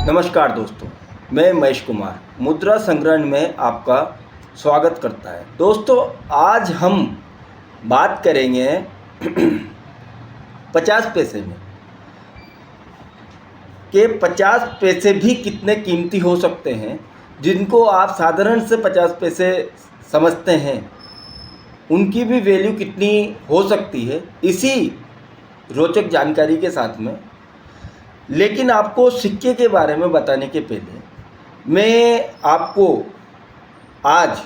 नमस्कार दोस्तों, मैं महेश कुमार मुद्रा संग्रहण में आपका स्वागत करता है। दोस्तों, आज हम बात करेंगे 50 पैसे में कि 50 पैसे भी कितने कीमती हो सकते हैं। जिनको आप साधारण से 50 पैसे समझते हैं, उनकी भी वैल्यू कितनी हो सकती है, इसी रोचक जानकारी के साथ में। लेकिन आपको सिक्के के बारे में बताने के पहले मैं आपको आज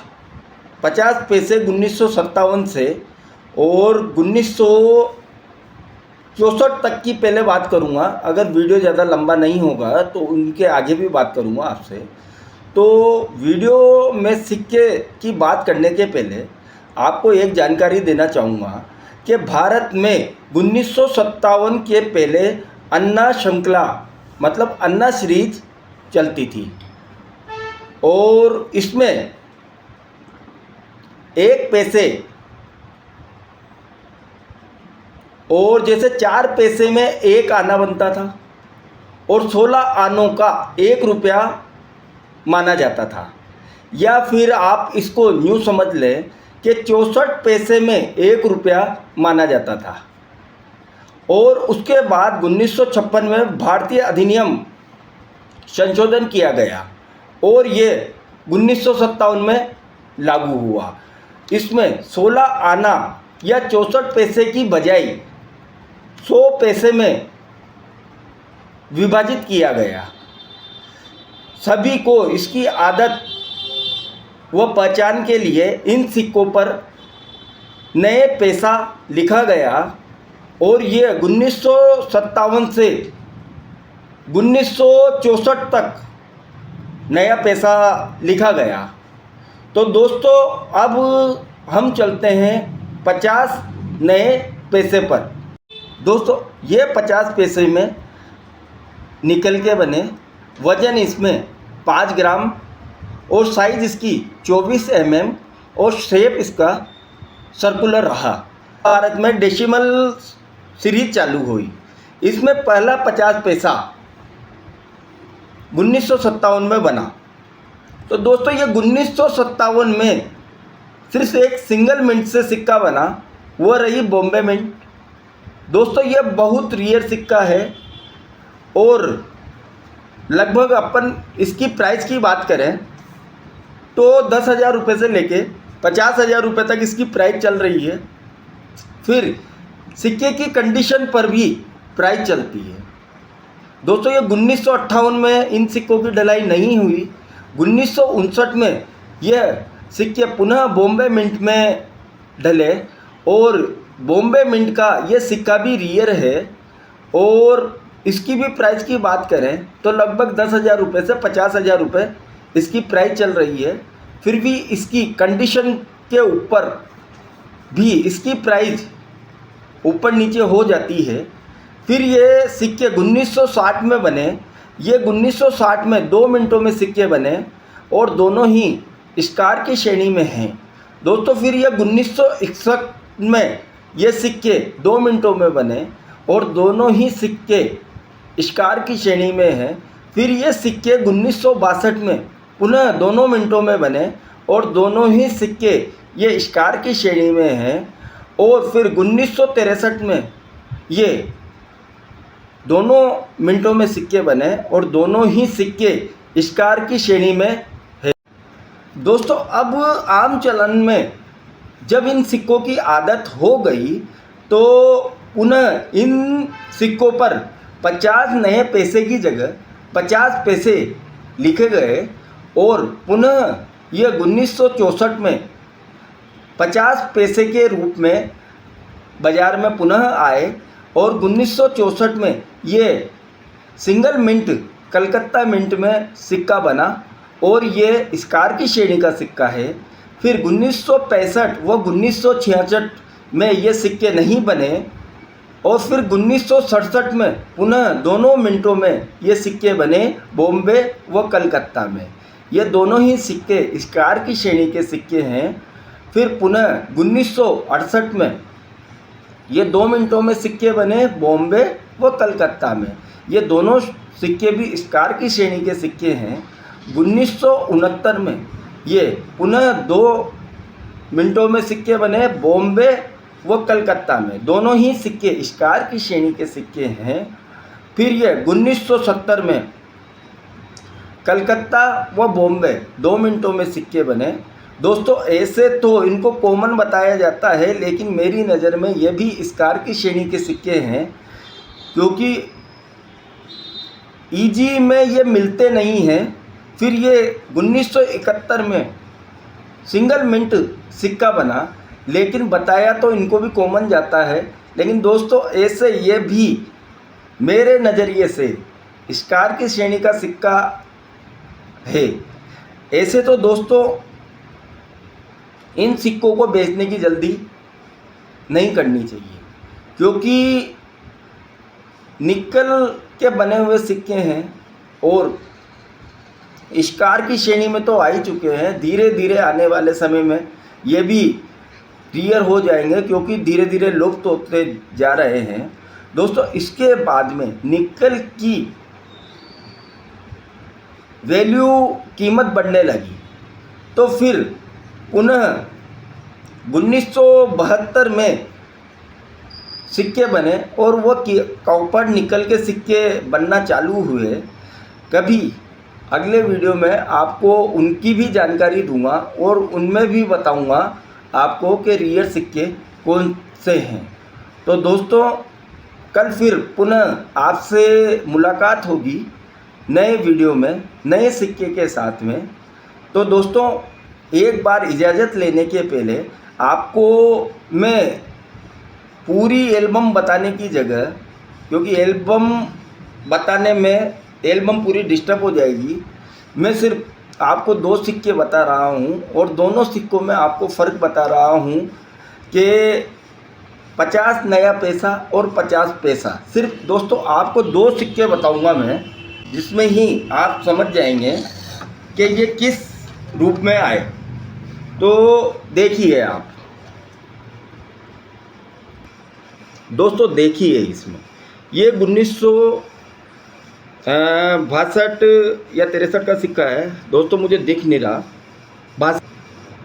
50 पैसे 1957 से और 1964 तक की पहले बात करूंगा। अगर वीडियो ज़्यादा लंबा नहीं होगा तो उनके आगे भी बात करूंगा आपसे। तो वीडियो में सिक्के की बात करने के पहले आपको एक जानकारी देना चाहूँगा कि भारत में 1957 के पहले अन्ना श्रृंखला मतलब अन्ना सीरीज चलती थी और इसमें 1 पैसे और जैसे 4 पैसे में 1 आना बनता था और 16 आनों का 1 रुपया माना जाता था। या फिर आप इसको यूँ समझ लें कि 64 पैसे में 1 रुपया माना जाता था। और उसके बाद 1956 में भारतीय अधिनियम संशोधन किया गया और ये 1957 में लागू हुआ। इसमें 16 आना या 64 पैसे की बजाय 100 पैसे में विभाजित किया गया। सभी को इसकी आदत व पहचान के लिए इन सिक्कों पर नए पैसा लिखा गया और ये 1957 से 1964 तक नया पैसा लिखा गया। तो दोस्तों, अब हम चलते हैं 50 नए पैसे पर। दोस्तों, ये 50 पैसे में निकल के बने, वज़न इसमें 5 ग्राम और साइज़ इसकी 24 mm और शेप इसका सर्कुलर रहा। भारत में डेसिमल सीरीज चालू हुई। इसमें पहला 50 पैसा 1957 में बना। तो दोस्तों, ये 1957 में सिर्फ एक सिंगल मिंट से सिक्का बना, वो रही बॉम्बे मिंट। दोस्तों, ये बहुत रेयर सिक्का है और लगभग अपन इसकी प्राइस की बात करें तो 10,000 रुपये से लेके 50,000 रुपये तक इसकी प्राइस चल रही है। फिर सिक्के की कंडीशन पर भी प्राइस चलती है। दोस्तों, ये 1958 में इन सिक्कों की ढलाई नहीं हुई। 1959 में यह सिक्के पुनः बॉम्बे मिंट में ढले और बॉम्बे मिंट का यह सिक्का भी रेयर है और इसकी भी प्राइस की बात करें तो लगभग 10,000 रुपये से 50,000 रुपये इसकी प्राइस चल रही है। फिर भी इसकी कंडीशन के ऊपर भी इसकी प्राइस ऊपर नीचे हो जाती है। फिर ये सिक्के 1960 में बने। ये 1960 में 2 मिनटों में सिक्के बने और दोनों ही स्टार की श्रेणी में हैं। दोस्तों, फिर ये 1961 में ये सिक्के 2 मिनटों में बने और दोनों ही सिक्के स्टार की श्रेणी में हैं। फिर ये सिक्के 1962 में पुनः दोनों मिनटों में बने और दोनों ही सिक्के ये स्टार की श्रेणी में हैं। और फिर 1963 में ये दोनों मिनटों में सिक्के बने और दोनों ही सिक्के स्टार की श्रेणी में है। दोस्तों, अब आम चलन में जब इन सिक्कों की आदत हो गई तो पुनः इन सिक्कों पर 50 नए पैसे की जगह 50 पैसे लिखे गए और पुनः ये 1964 में 50 पैसे के रूप में बाज़ार में पुनः आए और 1964 में ये सिंगल मिंट कलकत्ता मिंट में सिक्का बना और ये स्टार की श्रेणी का सिक्का है। फिर 1965 व 1966 में ये सिक्के नहीं बने और फिर 1967 में पुनः दोनों मिनटों में ये सिक्के बने बॉम्बे व कलकत्ता में। ये दोनों ही सिक्के स्टार की श्रेणी के सिक्के हैं। फिर पुनः 1968 में ये 2 मिनटों में सिक्के बने बॉम्बे व कलकत्ता में। ये दोनों सिक्के भी स्टार की श्रेणी के सिक्के हैं। 1969 में ये पुनः 2 मिनटों में सिक्के बने बॉम्बे व कलकत्ता में। दोनों ही सिक्के स्टार की श्रेणी के सिक्के हैं। फिर ये 1970 में कलकत्ता व बॉम्बे 2 मिनटों में सिक्के बने। दोस्तों ऐसे तो इनको कॉमन बताया जाता है, लेकिन मेरी नज़र में ये भी स्टार की श्रेणी के सिक्के हैं, क्योंकि ईजी में ये मिलते नहीं हैं। फिर ये 1971 में सिंगल मिंट सिक्का बना, लेकिन बताया तो इनको भी कॉमन जाता है। लेकिन दोस्तों ऐसे ये भी मेरे नज़रिए से स्टार की श्रेणी का सिक्का है। ऐसे तो दोस्तों इन सिक्कों को बेचने की जल्दी नहीं करनी चाहिए, क्योंकि निकल के बने हुए सिक्के हैं और स्टार की श्रेणी में तो आ ही चुके हैं। धीरे धीरे आने वाले समय में ये भी रेयर हो जाएंगे, क्योंकि धीरे धीरे लुप्त होते जा रहे हैं। दोस्तों इसके बाद में निकल की वैल्यू कीमत बढ़ने लगी, तो फिर पुनः 1972 में सिक्के बने और वो कॉपर निकल के सिक्के बनना चालू हुए। कभी अगले वीडियो में आपको उनकी भी जानकारी दूंगा और उनमें भी बताऊंगा आपको कि रियल सिक्के कौन से हैं। तो दोस्तों कल फिर पुनः आपसे मुलाकात होगी नए वीडियो में नए सिक्के के साथ में। तो दोस्तों एक बार इजाज़त लेने के पहले आपको मैं पूरी एल्बम बताने की जगह, क्योंकि एल्बम बताने में एल्बम पूरी डिस्टर्ब हो जाएगी, मैं सिर्फ आपको 2 सिक्के बता रहा हूँ और दोनों सिक्कों में आपको फ़र्क बता रहा हूँ कि 50 नया पैसा और 50 पैसा। सिर्फ दोस्तों आपको 2 सिक्के बताऊँगा मैं, जिसमें ही आप समझ जाएंगे कि ये किस रूप में आए। तो देखिए आप दोस्तों, देखिए इसमें ये 1962 या 63 का सिक्का है। दोस्तों मुझे दिख नहीं रहा।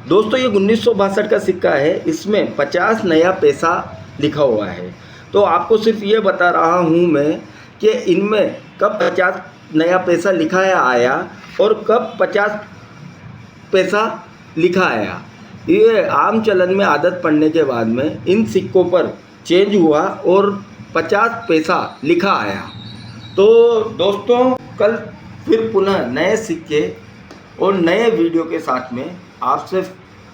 दोस्तों ये 1962 का सिक्का है, इसमें 50 नया पैसा लिखा हुआ है। तो आपको सिर्फ ये बता रहा हूँ मैं कि इनमें कब 50 नया पैसा लिखा आया और कब 50 पैसा लिखा आया। ये आम चलन में आदत पड़ने के बाद में इन सिक्कों पर चेंज हुआ और 50 पैसा लिखा आया। तो दोस्तों कल फिर पुनः नए सिक्के और नए वीडियो के साथ में आपसे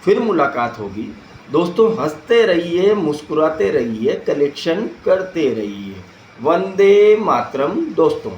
फिर मुलाकात होगी। दोस्तों हंसते रहिए, मुस्कुराते रहिए, कलेक्शन करते रहिए। वंदे मातरम दोस्तों।